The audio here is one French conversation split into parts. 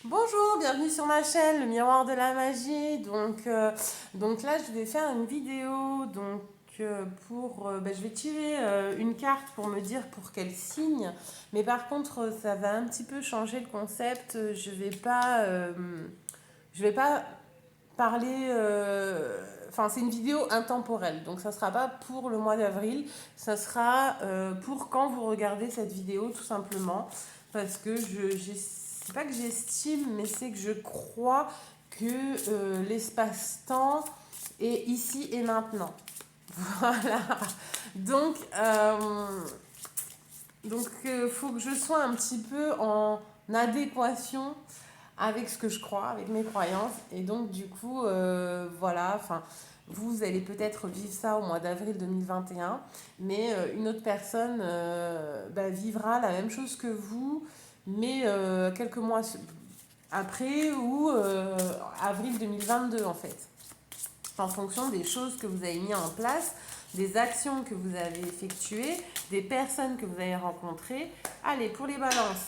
Bonjour, bienvenue sur ma chaîne, le miroir de la magie. Donc là, je vais faire une vidéo. Je vais tirer une carte pour me dire pour quel signe. Mais par contre, ça va un petit peu changer le concept. Je vais pas parler. Enfin, c'est une vidéo intemporelle. Donc, ça sera pas pour le mois d'avril. Ça sera pour quand vous regardez cette vidéo, tout simplement. Parce que c'est pas que j'estime, mais c'est que je crois que l'espace-temps est ici et maintenant. Voilà. Donc, faut que je sois un petit peu en adéquation avec ce que je crois, avec mes croyances. Et donc, du coup, voilà, enfin, vous allez peut-être vivre ça au mois d'avril 2021, mais une autre personne vivra la même chose que vous, mais quelques mois après ou avril 2022 en fait, en fonction des choses que vous avez mis en place, des actions que vous avez effectuées, des personnes que vous avez rencontrées. Allez, pour les balances.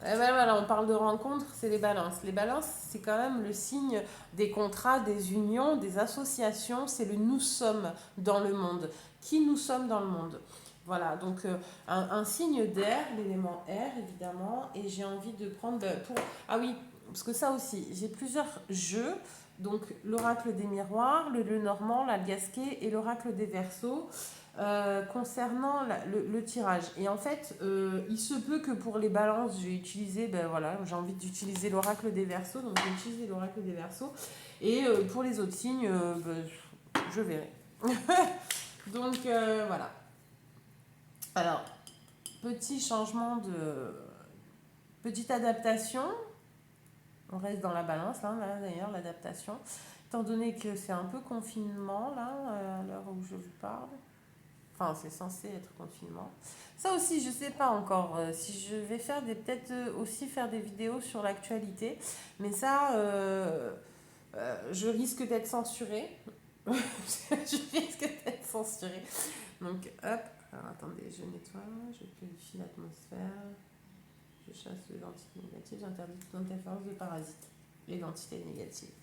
Eh ben voilà, on parle de rencontres, c'est les balances. Les balances, c'est quand même le signe des contrats, des unions, des associations. C'est le nous sommes dans le monde. Qui nous sommes dans le monde. Voilà, donc un signe d'air, l'élément air évidemment. Et j'ai envie de prendre pour... Ah oui, parce que ça aussi, j'ai plusieurs jeux. Donc l'oracle des miroirs, le normand, la gasquet et l'oracle des verseaux. Concernant le tirage. Et en fait, il se peut que pour les balances, j'ai envie d'utiliser l'oracle des Verseaux, donc j'ai utilisé l'oracle des Verseaux. Et pour les autres signes, je verrai. Voilà. Alors, petit changement petite adaptation. On reste dans la balance, là d'ailleurs, l'adaptation. Étant donné que c'est un peu confinement, là, à l'heure où je vous parle. Enfin, c'est censé être confinement. Ça aussi, je sais pas encore si je vais peut-être aussi faire des vidéos sur l'actualité. Mais ça, je risque d'être censurée. Je risque d'être censurée. Donc, hop. Alors, attendez, je nettoie, je purifie l'atmosphère. Je chasse les entités négatives. J'interdis toute interférence de parasites. Les entités négatives.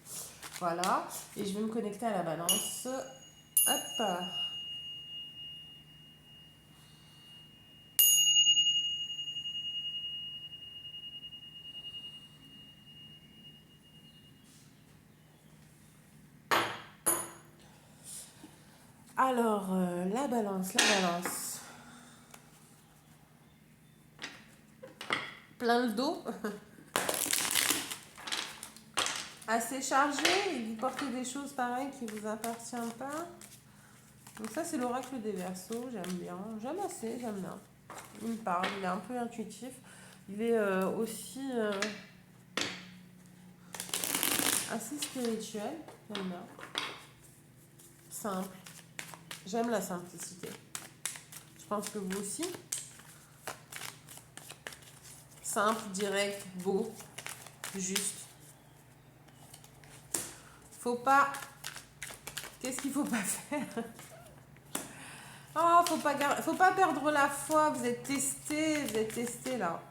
Voilà. Et je vais me connecter à la balance. Hop. Alors, la balance, la balance. Plein le dos, assez chargé, et vous portez des choses pareilles qui ne vous appartiennent pas. Donc ça, c'est l'oracle des Verseaux, j'aime bien. J'aime assez, j'aime bien. Il me parle, il est un peu intuitif. Il est aussi assez spirituel, j'aime bien. Simple. J'aime la simplicité. Je pense que vous aussi. Simple, direct, beau, juste. Faut pas... Qu'est-ce qu'il faut pas faire? Oh, faut pas perdre la foi, vous êtes testé là.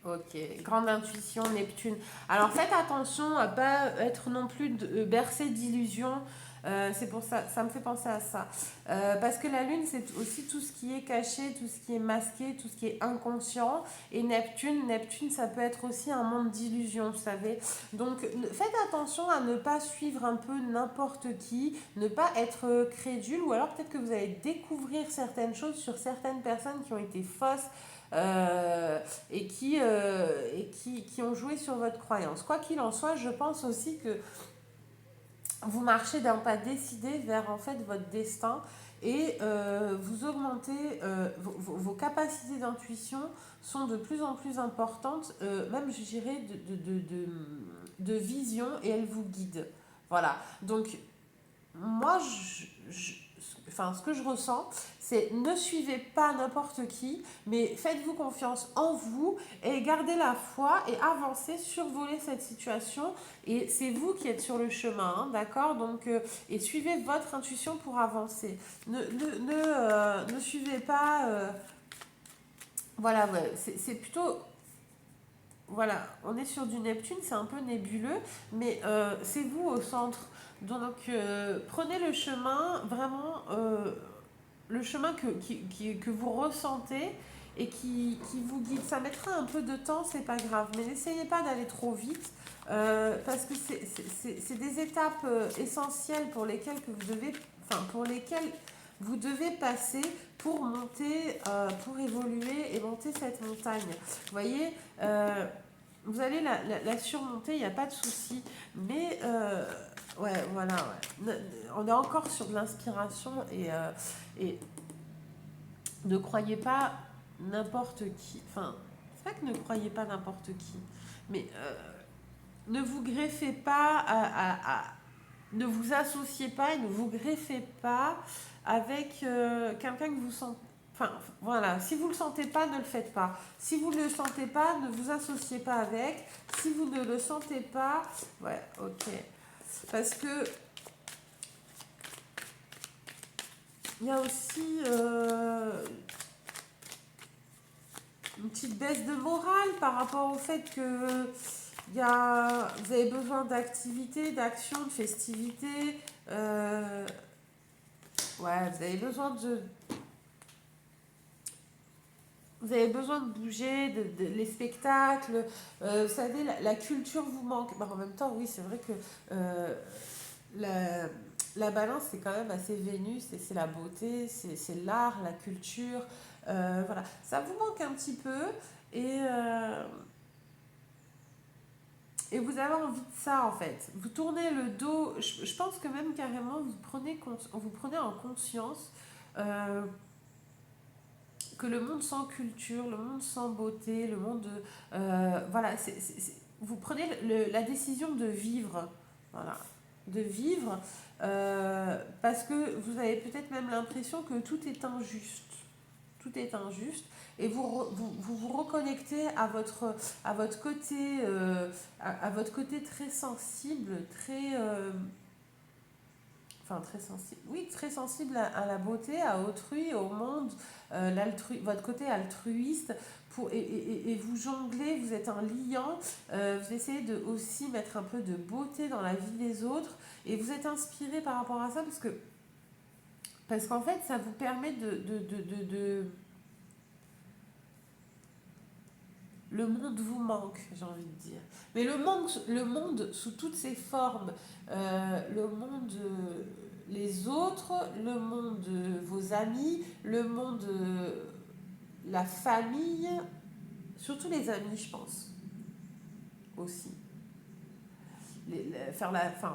Ok, grande intuition, Neptune. Alors faites attention à pas être non plus bercé d'illusions. C'est pour ça, ça me fait penser à ça. Parce que la Lune, c'est aussi tout ce qui est caché, tout ce qui est masqué, tout ce qui est inconscient. Et Neptune, ça peut être aussi un monde d'illusions, vous savez. Donc faites attention à ne pas suivre un peu n'importe qui, ne pas être crédule, ou alors peut-être que vous allez découvrir certaines choses sur certaines personnes qui ont été fausses. Qui ont joué sur votre croyance. Quoi qu'il en soit, je pense aussi que vous marchez d'un pas décidé vers en fait votre destin et vous augmentez vos capacités d'intuition sont de plus en plus importantes, même je dirais de vision, et elles vous guident. Voilà. Donc moi, ce que je ressens, c'est ne suivez pas n'importe qui, mais faites-vous confiance en vous et gardez la foi et avancez, survolez cette situation. Et c'est vous qui êtes sur le chemin, hein, d'accord? Donc, et suivez votre intuition pour avancer. Ne suivez pas. Voilà, ouais, c'est plutôt voilà, on est sur du Neptune, c'est un peu nébuleux, mais c'est vous au centre. Donc prenez le chemin, vraiment, le chemin que vous ressentez et qui vous guide. Ça mettra un peu de temps, c'est pas grave, mais n'essayez pas d'aller trop vite. Parce que c'est des étapes essentielles pour lesquelles que vous devez, enfin pour lesquelles vous devez passer pour monter, pour évoluer et monter cette montagne. Vous voyez, vous allez la surmonter, il n'y a pas de souci. Mais ouais, voilà, ouais. On est encore sur de l'inspiration et ne croyez pas n'importe qui. Enfin, c'est pas que ne croyez pas n'importe qui, mais ne vous greffez pas ne vous associez pas et ne vous greffez pas avec quelqu'un que vous sentez. Enfin, voilà, si vous ne le sentez pas, ne le faites pas. Si vous ne le sentez pas, ne vous associez pas avec. Si vous ne le sentez pas, ouais, ok. Parce que il y a aussi une petite baisse de morale par rapport au fait que vous avez besoin d'activités, d'actions, de festivités. Ouais, vous avez besoin de bouger, les spectacles. Vous savez, la culture vous manque. Bah, en même temps, oui, c'est vrai que la, la balance, c'est quand même assez Vénus, et c'est la beauté, c'est l'art, la culture. Voilà, ça vous manque un petit peu. Et, euh, et vous avez envie de ça en fait. Vous tournez le dos, je pense que même carrément vous prenez en conscience euh, que le monde sans culture, le monde sans beauté, le monde... voilà, vous prenez la décision de vivre. Voilà, de vivre parce que vous avez peut-être même l'impression que tout est injuste. Tout est injuste et vous reconnectez à votre côté à votre côté très sensible, très enfin très sensible, oui, très sensible à la beauté, à autrui, au monde, votre côté altruiste, et vous jonglez, vous êtes un liant, vous essayez de aussi mettre un peu de beauté dans la vie des autres, et vous êtes inspiré par rapport à ça, parce qu'en fait, ça vous permet le monde vous manque, j'ai envie de dire. Mais le monde sous toutes ses formes, le monde, les autres, le monde, vos amis, le monde, la famille, surtout les amis, je pense, aussi. Enfin,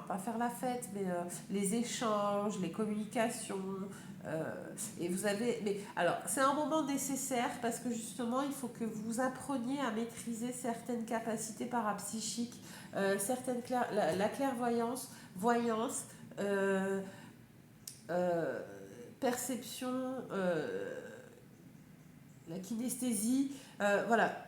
pas faire la fête, mais les échanges, les communications. euh, et vous avez. Mais alors, c'est un moment nécessaire parce que justement, il faut que vous appreniez à maîtriser certaines capacités parapsychiques, la clairvoyance, voyance, euh, euh, perception, la kinesthésie. Voilà,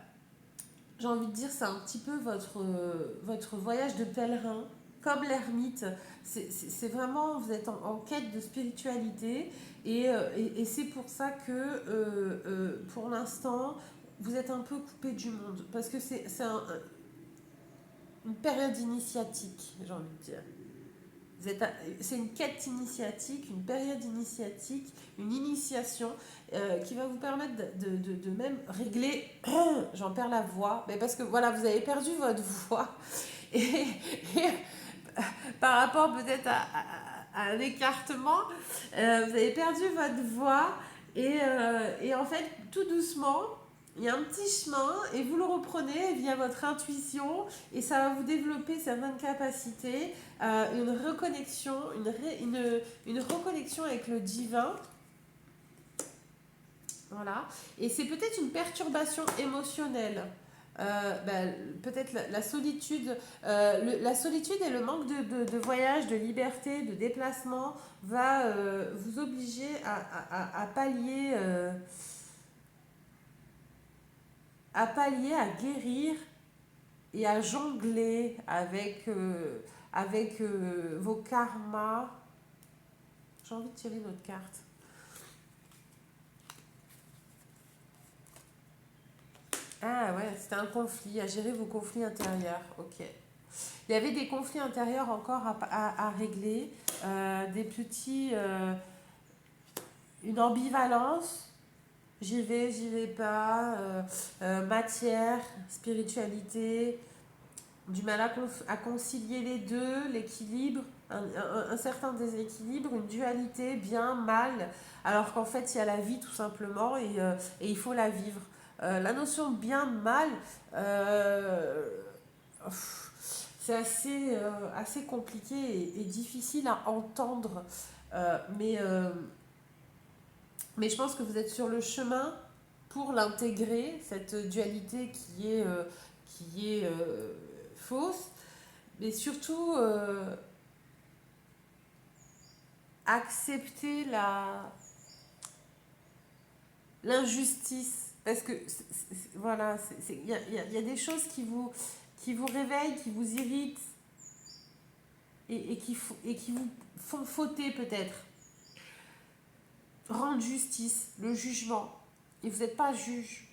j'ai envie de dire, c'est un petit peu votre voyage de pèlerin, comme l'ermite. C'est vraiment, vous êtes en quête de spiritualité et c'est pour ça que pour l'instant, vous êtes un peu coupé du monde. Parce que une période initiatique, j'ai envie de dire. C'est une quête initiatique, une période initiatique, une initiation qui va vous permettre de même régler, j'en perds la voix, mais parce que voilà, vous avez perdu votre voix et par rapport peut-être à un écartement, vous avez perdu votre voix et en fait, tout doucement, il y a un petit chemin et vous le reprenez via votre intuition et ça va vous développer certaines capacités, une reconnexion, une reconnexion avec le divin. Voilà. Et c'est peut-être une perturbation émotionnelle. Peut-être la solitude, la solitude et le manque de voyage, de liberté, de déplacement va vous obliger à pallier, à guérir et à jongler avec vos karmas. J'ai envie de tirer une autre carte. Ah ouais, c'était un conflit, à gérer vos conflits intérieurs. Ok. Il y avait des conflits intérieurs encore à régler, des petits, une ambivalence. J'y vais pas. Matière, spiritualité, du mal à concilier les deux, l'équilibre, un certain déséquilibre, une dualité, bien, mal, alors qu'en fait il y a la vie tout simplement et il faut la vivre. La notion de bien, mal, euh, c'est assez compliqué et difficile à entendre, euh, mais, euh, mais je pense que vous êtes sur le chemin pour l'intégrer, cette dualité qui est fausse, mais surtout accepter l'injustice. Parce que, voilà, il y a des choses qui vous réveillent, qui vous irritent et qui vous font fauter peut-être. Rendre justice, le jugement. Et vous n'êtes pas juge.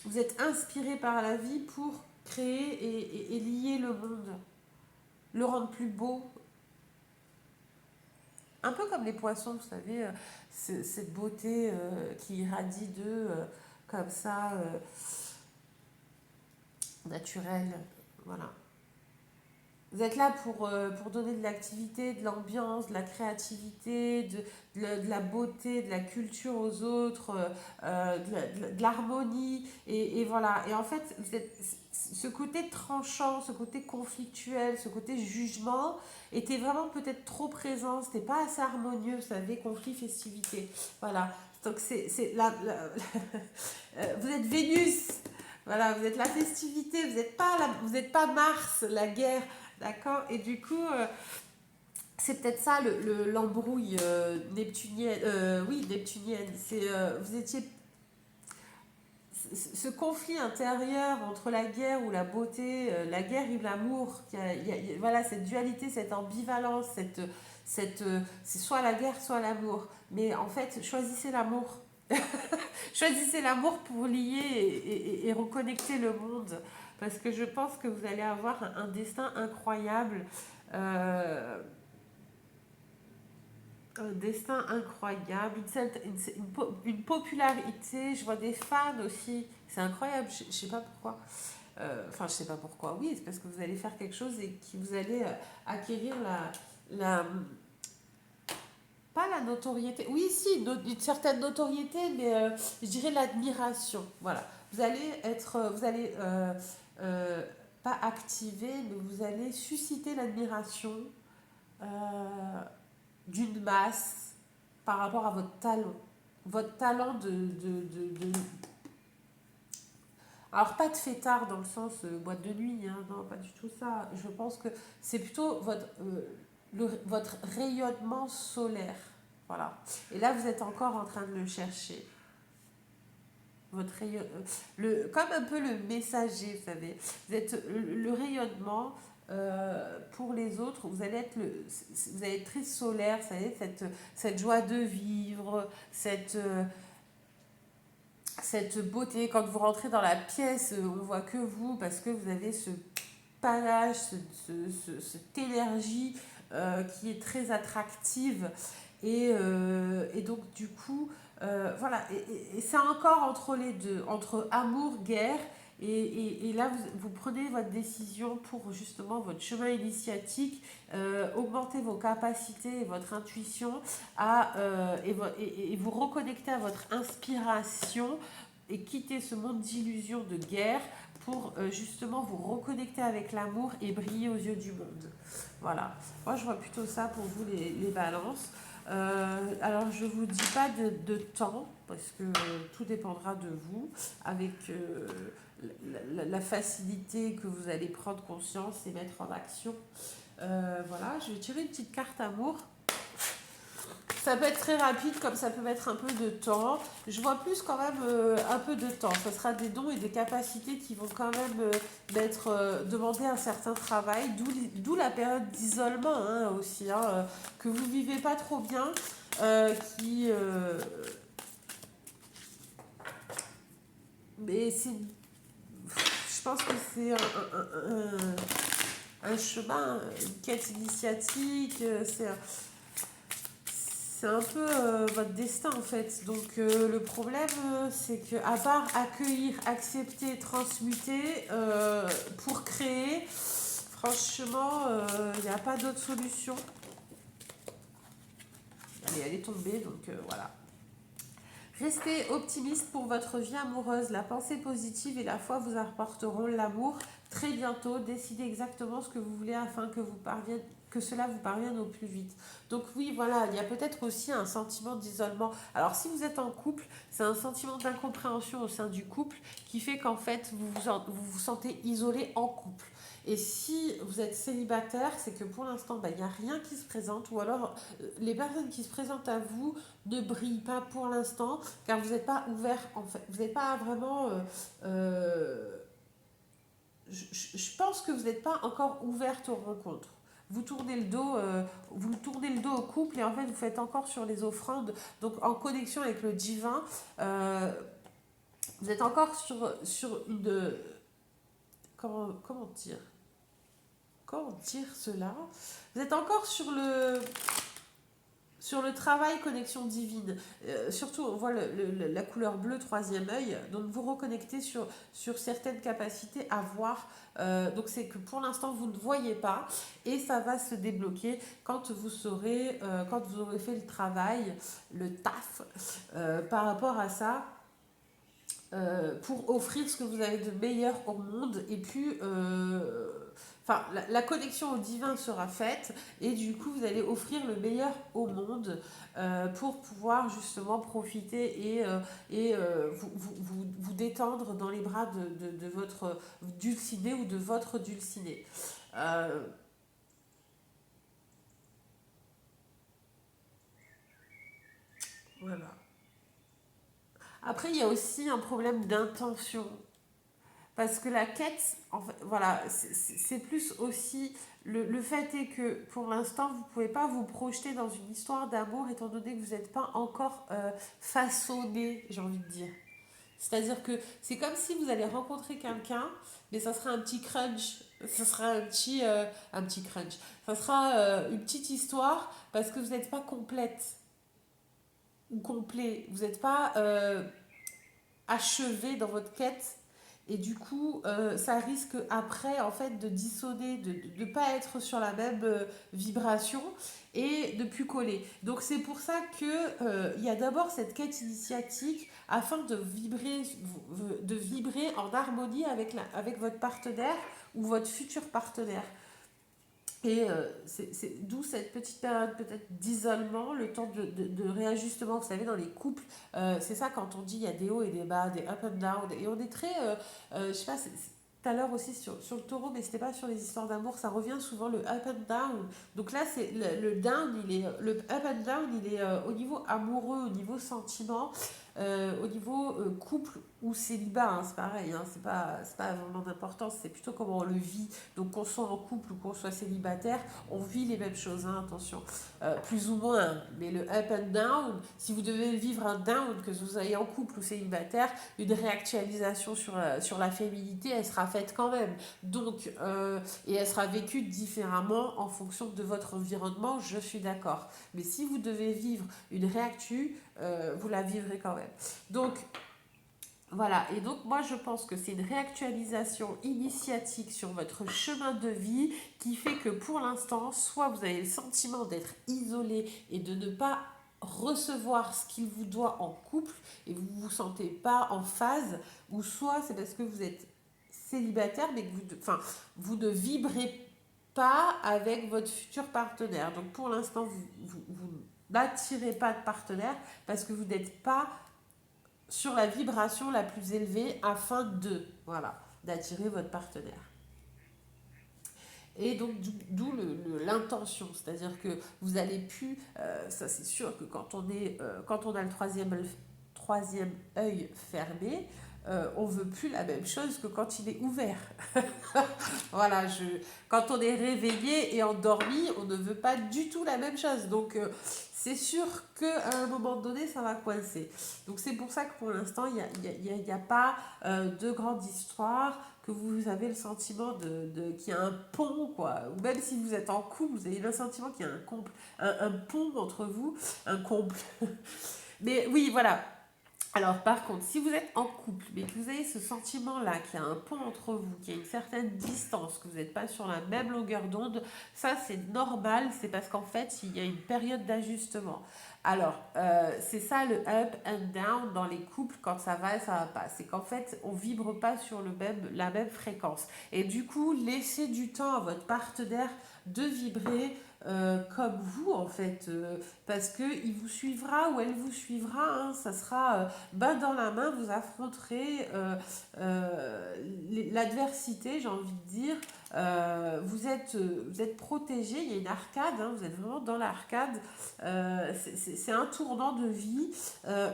Vous êtes inspiré par la vie pour créer et lier le monde, le rendre plus beau. Un peu comme les poissons, vous savez, cette beauté qui irradie d'eux, comme ça, naturelle. Voilà. Vous êtes là pour donner de l'activité, de l'ambiance, de la créativité, de la beauté, de la culture aux autres, de l'harmonie. Et voilà. Et en fait, vous êtes, ce côté tranchant, ce côté conflictuel, ce côté jugement était vraiment peut-être trop présent. C'était pas assez harmonieux, vous savez, conflit, festivité. Voilà. Donc vous êtes Vénus. Voilà, vous êtes la festivité, vous êtes pas Mars, la guerre. D'accord. Et du coup, c'est peut-être ça l'embrouille neptunienne. Oui, neptunienne. Vous étiez ce conflit intérieur entre la guerre ou la beauté, la guerre et l'amour. Voilà, cette dualité, cette ambivalence, c'est soit la guerre, soit l'amour. Mais en fait, choisissez l'amour. Choisissez l'amour pour lier et reconnecter le monde. Parce que je pense que vous allez avoir un destin incroyable. euh, un destin incroyable, une popularité. Je vois des fans aussi. C'est incroyable. Je sais pas pourquoi. Enfin, je sais pas pourquoi. Oui, c'est parce que vous allez faire quelque chose et que vous allez acquérir la, pas la notoriété. Oui, si, une certaine notoriété, mais je dirais l'admiration. Voilà. Vous allez euh, pas activer, mais vous allez susciter l'admiration euh, d'une masse par rapport à votre talent. Votre talent alors, pas de fêtard dans le sens boîte de nuit, hein, non, pas du tout ça. Je pense que c'est plutôt votre rayonnement solaire. Voilà. Et là, vous êtes encore en train de le chercher. Votre rayon, comme un peu le messager, vous savez. Vous êtes le rayonnement pour les autres. Vous allez être très solaire, vous savez, cette joie de vivre, cette beauté. Quand vous rentrez dans la pièce, on voit que vous, parce que vous avez ce panache, cette énergie qui est très attractive. Et donc, du coup, voilà. Et c'est encore entre les deux, entre amour, guerre. Et là, vous prenez votre décision pour justement votre chemin initiatique, augmenter vos capacités et votre intuition et vous reconnecter à votre inspiration et quitter ce monde d'illusions de guerre pour justement vous reconnecter avec l'amour et briller aux yeux du monde. Voilà. Moi, je vois plutôt ça pour vous, les balances. Alors, je ne vous dis pas de temps, parce que tout dépendra de vous, avec la facilité que vous allez prendre conscience et mettre en action. Voilà, je vais tirer une petite carte amour. Ça peut être très rapide, comme ça peut mettre un peu de temps. Je vois plus quand même un peu de temps. Ce sera des dons et des capacités qui vont quand même demander un certain travail, d'où la période d'isolement hein, aussi, hein, que vous vivez pas trop bien, qui Mais c'est, je pense que c'est un chemin, une quête initiatique, c'est un peu votre destin en fait. Donc le problème, c'est que à part accueillir, accepter, transmuter, pour créer, franchement, il n'y a pas d'autre solution. Allez, elle est tombée, donc voilà. Restez optimiste pour votre vie amoureuse. La pensée positive et la foi vous apporteront l'amour. Très bientôt, décidez exactement ce que vous voulez afin que cela vous parvienne au plus vite. Donc oui, voilà, il y a peut-être aussi un sentiment d'isolement. Alors si vous êtes en couple, c'est un sentiment d'incompréhension au sein du couple qui fait qu'en fait, vous vous sentez isolé en couple. Et si vous êtes célibataire, c'est que pour l'instant, il n'y a rien qui se présente, ou alors les personnes qui se présentent à vous ne brillent pas pour l'instant, car vous n'êtes pas ouvert, en fait. Vous n'êtes pas vraiment... je pense que vous n'êtes pas encore ouverte aux rencontres. Vous tournez le dos, vous tournez le dos au couple et en fait vous faites encore sur les offrandes, donc en connexion avec le divin. euh, vous êtes encore sur une... Comment dire? Comment dire cela? Vous êtes encore sur le travail connexion divine. Surtout, on voit la couleur bleue, troisième œil. Donc, vous reconnectez sur certaines capacités à voir. Donc, c'est que pour l'instant, vous ne voyez pas. Et ça va se débloquer quand quand vous aurez fait le travail, le taf, par rapport à ça. Pour offrir ce que vous avez de meilleur au monde et puis enfin la connexion au divin sera faite et du coup vous allez offrir le meilleur au monde pour pouvoir justement profiter et vous détendre dans les bras de votre dulciné ou de votre dulciné. Euh, voilà. Après, il y a aussi un problème d'intention. Parce que la quête, en fait, voilà, c'est plus aussi le fait est que pour l'instant, vous ne pouvez pas vous projeter dans une histoire d'amour étant donné que vous n'êtes pas encore façonné, j'ai envie de dire. C'est-à-dire que c'est comme si vous allez rencontrer quelqu'un, mais ça sera un petit crunch, ça sera un petit crunch, ça sera une petite histoire parce que vous n'êtes pas complète ou complet, vous n'êtes pas achevé dans votre quête et du coup ça risque après en fait de dissonner, de ne pas être sur la même vibration et de plus coller. Donc c'est pour ça que il y a d'abord cette quête initiatique afin de vibrer en harmonie avec votre partenaire ou votre futur partenaire. Et d'où cette petite période peut-être d'isolement, le temps de réajustement. Vous savez, dans les couples, c'est ça quand on dit il y a des hauts et des bas, des up and down. Et on est très, je sais pas, tout à l'heure aussi sur le taureau, mais c'était pas sur les histoires d'amour, ça revient souvent le up and down. Donc là, c'est le down, le up and down, il est au niveau amoureux, au niveau sentiment, au niveau couple ou célibat, hein, c'est pareil, hein, c'est pas vraiment d'importance, c'est plutôt comment on le vit. Donc qu'on soit en couple ou qu'on soit célibataire, on vit les mêmes choses, hein, attention. Plus ou moins. Mais le up and down, si vous devez vivre un down, que vous soyez en couple ou célibataire, une réactualisation sur la féminité, elle sera faite quand même. Donc, et elle sera vécue différemment en fonction de votre environnement, je suis d'accord. Mais si vous devez vivre une réactu, vous la vivrez quand même. Donc, voilà, et donc moi je pense que c'est une réactualisation initiatique sur votre chemin de vie qui fait que pour l'instant, soit vous avez le sentiment d'être isolé et de ne pas recevoir ce qu'il vous doit en couple et vous ne vous sentez pas en phase, ou soit c'est parce que vous êtes célibataire mais que vous ne vibrez pas avec votre futur partenaire. Donc pour l'instant, vous n'attirez pas de partenaire parce que vous n'êtes pas sur la vibration la plus élevée afin voilà, d'attirer votre partenaire. Et donc, d'où l'intention, c'est-à-dire que vous allez plus, ça c'est sûr que quand on a le troisième œil fermé, on veut plus la même chose que quand il est ouvert. Voilà, quand on est réveillé et endormi, on ne veut pas du tout la même chose. Donc, c'est sûr qu'à un moment donné, ça va coincer. Donc, c'est pour ça que pour l'instant, il y a pas de grande histoire, que vous avez le sentiment qu'il y a un pont, quoi. Ou même si vous êtes en couple, vous avez le sentiment qu'il y a un pont entre vous, un couple. Mais oui, voilà. Alors, par contre, si vous êtes en couple, mais que vous avez ce sentiment-là, qu'il y a un pont entre vous, qu'il y a une certaine distance, que vous n'êtes pas sur la même longueur d'onde, ça c'est normal, c'est parce qu'en fait, il y a une période d'ajustement. Alors, c'est ça le up and down dans les couples quand ça va pas. C'est qu'en fait, on vibre pas sur la même fréquence. Et du coup, laissez du temps à votre partenaire de vibrer comme vous en fait, parce que il vous suivra ou elle vous suivra, hein, ça sera main dans la main, vous affronterez l'adversité, j'ai envie de dire. Vous êtes protégé, il y a une arcade, hein, vous êtes vraiment dans l'arcade. C'est un tournant de vie,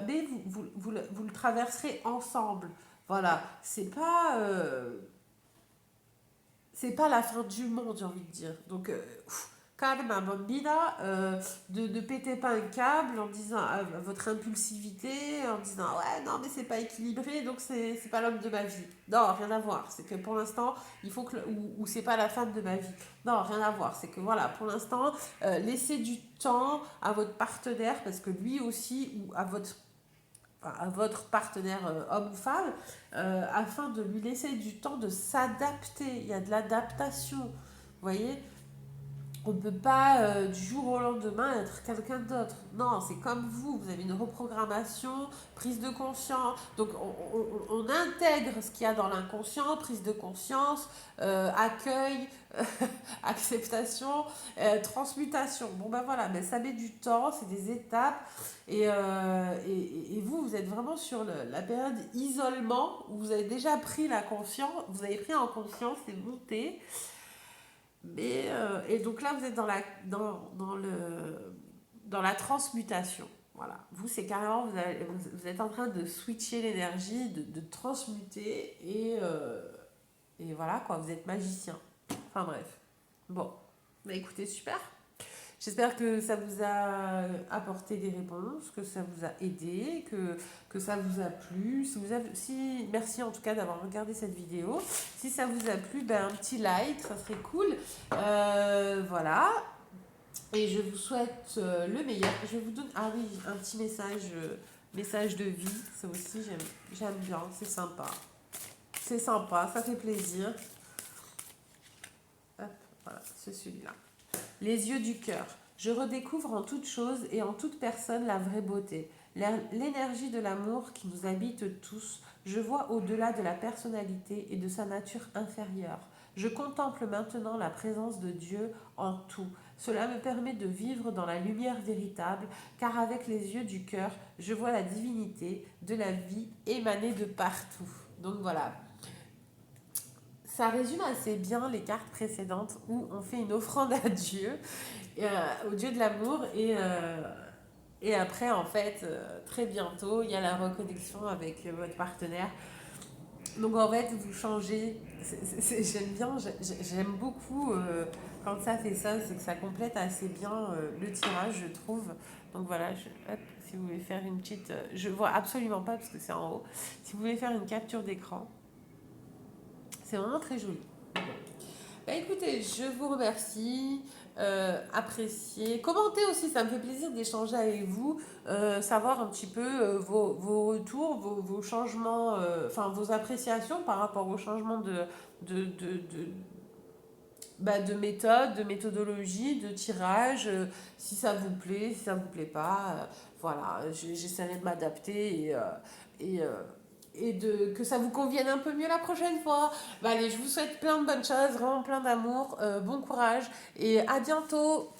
mais vous le traverserez ensemble. Voilà, c'est pas la fin du monde, j'ai envie de dire. Donc, calma bambina, de péter pas un câble en disant votre impulsivité, en disant ouais, non, mais c'est pas équilibré, donc c'est pas l'homme de ma vie. Non, rien à voir. C'est que pour l'instant, il faut que. Ou c'est pas la femme de ma vie. Non, rien à voir. C'est que voilà, pour l'instant, laissez du temps à votre partenaire, parce que lui aussi, ou à votre partenaire homme ou femme, afin de lui laisser du temps de s'adapter. Il y a de l'adaptation. Vous voyez, on ne peut pas du jour au lendemain être quelqu'un d'autre. Non, c'est comme vous avez une reprogrammation, prise de conscience. Donc on intègre ce qu'il y a dans l'inconscient, prise de conscience, accueil, acceptation, transmutation. Bon ben voilà, mais ça met du temps, c'est des étapes. Et vous êtes vraiment sur la période isolement où vous avez déjà pris la conscience, vous avez pris en conscience les montées. Et donc là, vous êtes dans la transmutation. Voilà. Vous, c'est carrément, vous êtes en train de switcher l'énergie, de transmuter, et voilà, quoi, vous êtes magicien. Enfin bref. Bon, bah écoutez, super. J'espère que ça vous a apporté des réponses, que ça vous a aidé, que ça vous a plu. Merci en tout cas d'avoir regardé cette vidéo. Si ça vous a plu, ben, un petit like, ça serait cool. Voilà. Et je vous souhaite le meilleur. Je vous donne, ah oui, un petit message de vie. Ça aussi, j'aime bien, c'est sympa. C'est sympa, ça fait plaisir. Hop, voilà, c'est celui-là. Les yeux du cœur. Je redécouvre en toute chose et en toute personne la vraie beauté, l'énergie de l'amour qui nous habite tous. Je vois au-delà de la personnalité et de sa nature inférieure. Je contemple maintenant la présence de Dieu en tout. Cela me permet de vivre dans la lumière véritable, car avec les yeux du cœur, je vois la divinité de la vie émaner de partout. Donc voilà, ça résume assez bien les cartes précédentes où on fait une offrande à Dieu, au Dieu de l'amour, et après, en fait, très bientôt, il y a la reconnexion avec votre partenaire. Donc en fait, vous changez. J'aime bien, j'aime beaucoup quand ça fait ça, c'est que ça complète assez bien le tirage, je trouve. Donc voilà, hop, si vous voulez faire une petite. Je vois absolument pas parce que c'est en haut. Si vous voulez faire une capture d'écran, c'est vraiment très joli. Bah, écoutez, je vous remercie. Appréciez. Commentez aussi, ça me fait plaisir d'échanger avec vous, savoir un petit peu vos retours, vos changements, enfin vos appréciations par rapport aux changements de, de, de, de méthode, de méthodologie, de tirage, si ça vous plaît, si ça vous plaît pas. Voilà, j'essaierai de m'adapter et, euh, que ça vous convienne un peu mieux la prochaine fois. Bah, allez, je vous souhaite plein de bonnes choses, vraiment plein d'amour, bon courage et à bientôt.